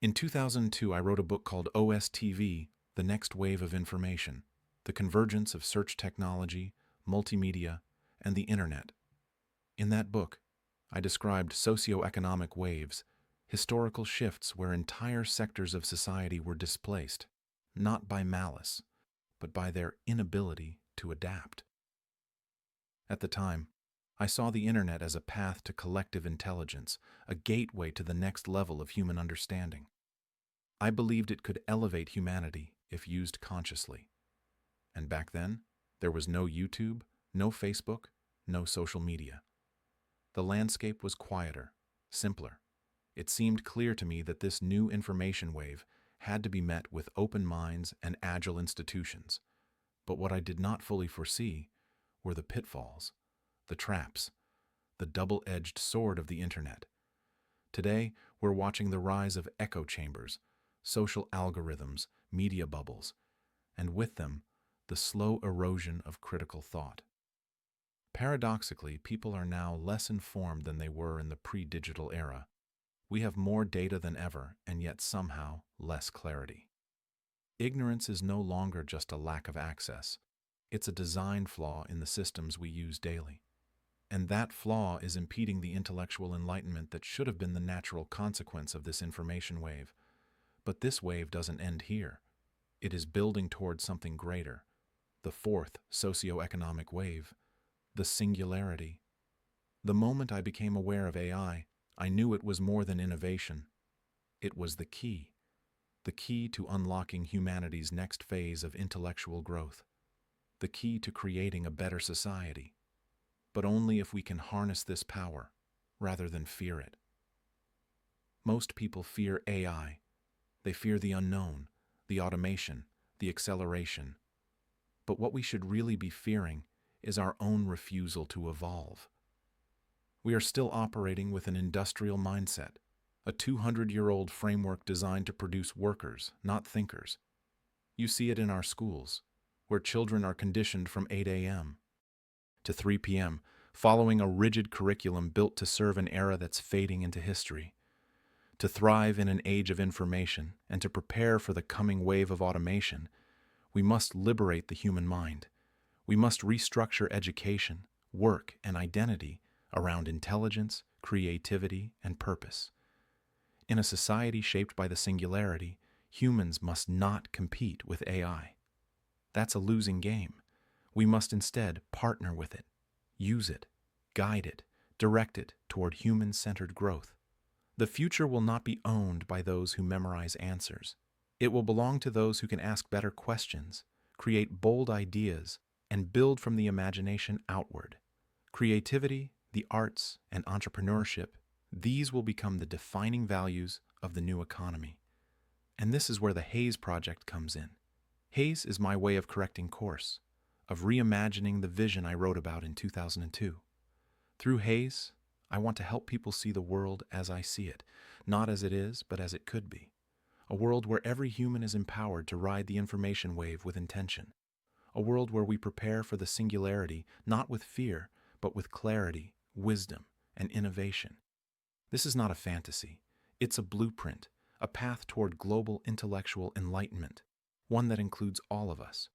In 2002, I wrote a book called OSTV, The Next Wave of Information, The Convergence of Search Technology, Multimedia, and the Internet. In that book, I described socioeconomic waves, historical shifts where entire sectors of society were displaced, not by malice, but by their inability to adapt. At the time, I saw the Internet as a path to collective intelligence, a gateway to the next level of human understanding. I believed it could elevate humanity if used consciously. And back then, there was no YouTube, no Facebook, no social media. The landscape was quieter, simpler. It seemed clear to me that this new information wave had to be met with open minds and agile institutions. But what I did not fully foresee were the pitfalls, the traps, the double-edged sword of the Internet. Today, we're watching the rise of echo chambers, social algorithms, media bubbles, and with them, the slow erosion of critical thought. Paradoxically, people are now less informed than they were in the pre-digital era. We have more data than ever, and yet somehow less clarity. Ignorance is no longer just a lack of access. It's a design flaw in the systems we use daily. And that flaw is impeding the intellectual enlightenment that should have been the natural consequence of this information wave. But this wave doesn't end here. It is building towards something greater, the fourth socioeconomic wave, the singularity. The moment I became aware of AI, I knew it was more than innovation. It was the key to unlocking humanity's next phase of intellectual growth, the key to creating a better society, but only if we can harness this power rather than fear it. Most people fear AI. They fear the unknown, the automation, the acceleration. But what we should really be fearing is our own refusal to evolve. We are still operating with an industrial mindset, a 200-year-old framework designed to produce workers, not thinkers. You see it in our schools, where children are conditioned from 8 a.m. to 3 p.m., following a rigid curriculum built to serve an era that's fading into history. To thrive in an age of information and to prepare for the coming wave of automation, we must liberate the human mind. We must restructure education, work, and identity around intelligence, creativity, and purpose. In a society shaped by the singularity, humans must not compete with AI. That's a losing game. We must instead partner with it, use it, guide it, direct it toward human-centered growth. The future will not be owned by those who memorize answers. It will belong to those who can ask better questions, create bold ideas, and build from the imagination outward. Creativity, the arts, and entrepreneurship, these will become the defining values of the new economy. And this is where the HASE project comes in. HASE is my way of correcting course, of reimagining the vision I wrote about in 2002. Through HASE, I want to help people see the world as I see it, not as it is, but as it could be. A world where every human is empowered to ride the information wave with intention. A world where we prepare for the singularity, not with fear, but with clarity, wisdom, and innovation. This is not a fantasy. It's a blueprint, a path toward global intellectual enlightenment, one that includes all of us.